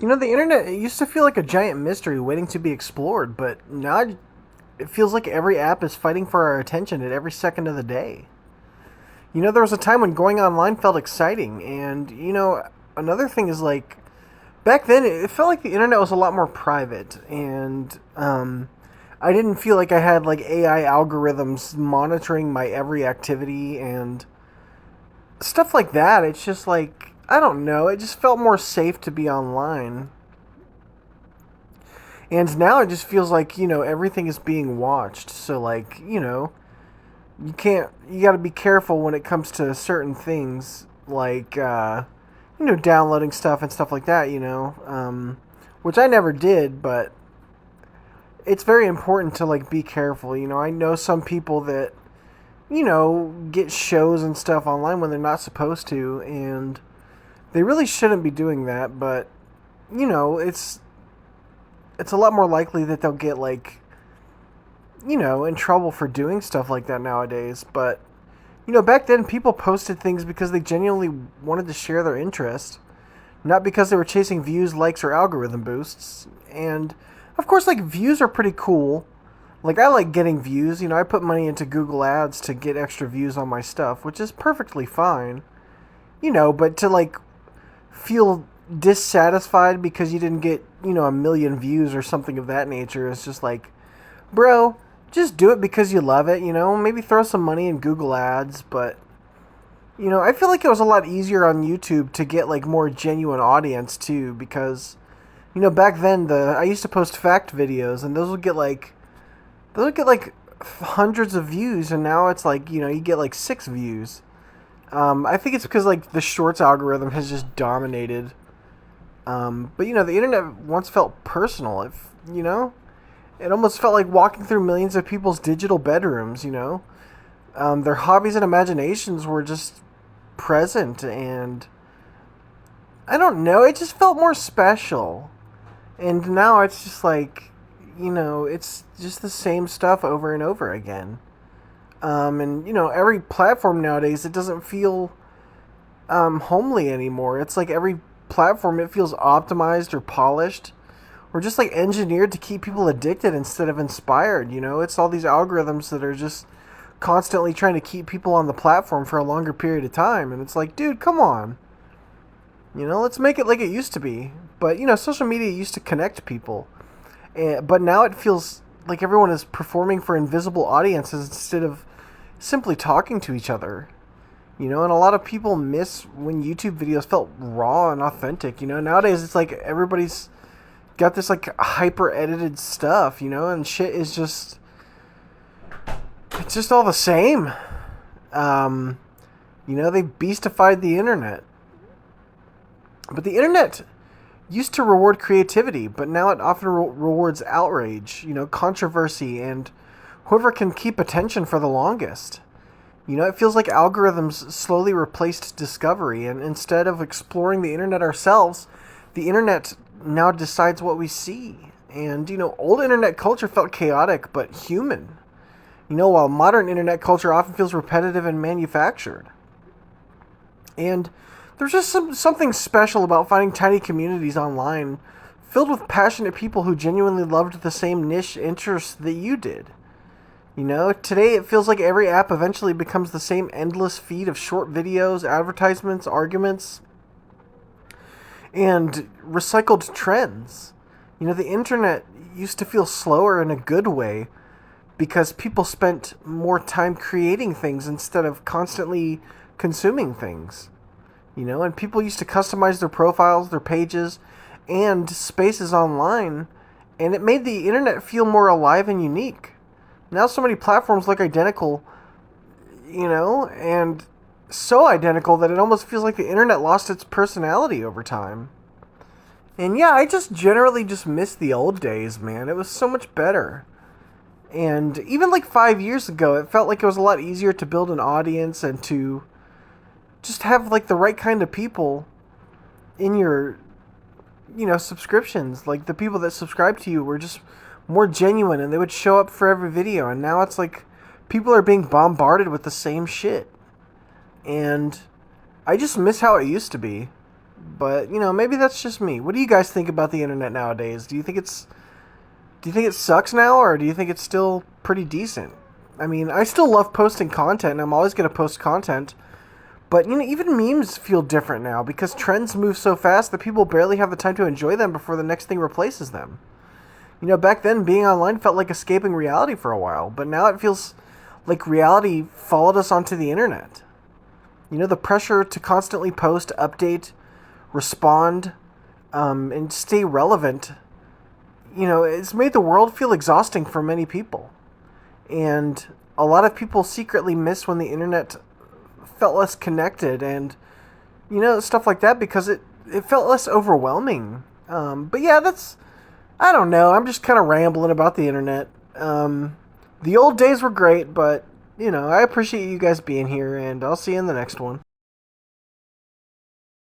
The internet, it used to feel like a giant mystery waiting to be explored, but now it feels like every app is fighting for our attention at every second of the day. There was a time when going online felt exciting, and, another thing is like, back then it felt like the internet was a lot more private, and, I didn't feel like I had, like, AI algorithms monitoring my every activity and stuff like that. It's just like, I don't know, it just felt more safe to be online. And now it just feels like, everything is being watched. So, like, you got to be careful when it comes to certain things, like, downloading stuff and stuff like that, which I never did, but it's very important to, like, be careful. I know some people that, get shows and stuff online when they're not supposed to, and they really shouldn't be doing that, but, it's a lot more likely that they'll get, like, in trouble for doing stuff like that nowadays. But, back then people posted things because they genuinely wanted to share their interest, not because they were chasing views, likes, or algorithm boosts. And, of course, like, views are pretty cool. Like, I like getting views. I put money into Google Ads to get extra views on my stuff, which is perfectly fine. But to, like, feel dissatisfied because you didn't get, a million views or something of that nature is just like, bro, just do it because you love it, maybe throw some money in Google Ads. But, I feel like it was a lot easier on YouTube to get, like, more genuine audience too, because, back then I used to post fact videos, and those would get like hundreds of views, and now it's like, you get like 6 views. I think it's because, like, the shorts algorithm has just dominated. But the internet once felt personal. It almost felt like walking through millions of people's digital bedrooms. Their hobbies and imaginations were just present, and I don't know. It just felt more special. And now it's just like, it's just the same stuff over and over again. And every platform nowadays, it doesn't feel homely anymore. It's like every platform, it feels optimized or polished or just, like, engineered to keep people addicted instead of inspired. It's all these algorithms that are just constantly trying to keep people on the platform for a longer period of time, and it's like, dude, come on. Let's make it like it used to be. But, social media used to connect people, but now it feels like everyone is performing for invisible audiences instead of simply talking to each other. And a lot of people miss when YouTube videos felt raw and authentic. Nowadays it's like everybody's got this, like, hyper edited stuff, and shit is just, it's just all the same. They beastified the internet. But the internet used to reward creativity, but now it often rewards outrage, controversy, and whoever can keep attention for the longest. It feels like algorithms slowly replaced discovery, and instead of exploring the internet ourselves, the internet now decides what we see. And, old internet culture felt chaotic but human, while modern internet culture often feels repetitive and manufactured. And there's just something special about finding tiny communities online filled with passionate people who genuinely loved the same niche interests that you did. Today it feels like every app eventually becomes the same endless feed of short videos, advertisements, arguments, and recycled trends. The internet used to feel slower in a good way because people spent more time creating things instead of constantly consuming things. And people used to customize their profiles, their pages, and spaces online, and it made the internet feel more alive and unique. Now so many platforms look identical, and so identical that it almost feels like the internet lost its personality over time. And yeah, I just generally just miss the old days, man. It was so much better. And even like 5 years ago, it felt like it was a lot easier to build an audience and to just have, like, the right kind of people in your, subscriptions. Like, the people that subscribe to you were just more genuine, and they would show up for every video. And now it's like people are being bombarded with the same shit. And I just miss how it used to be. But maybe that's just me. What do you guys think about the internet nowadays? Do you think it sucks now, or do you think it's still pretty decent? I mean, I still love posting content, and I'm always going to post content. But even memes feel different now because trends move so fast that people barely have the time to enjoy them before the next thing replaces them. Back then, being online felt like escaping reality for a while, but now it feels like reality followed us onto the internet. The pressure to constantly post, update, respond, and stay relevant, it's made the world feel exhausting for many people. And a lot of people secretly miss when the internet felt less connected and, stuff like that because it felt less overwhelming. But yeah, I don't know. I'm just kind of rambling about the internet. The old days were great, but, I appreciate you guys being here, and I'll see you in the next one.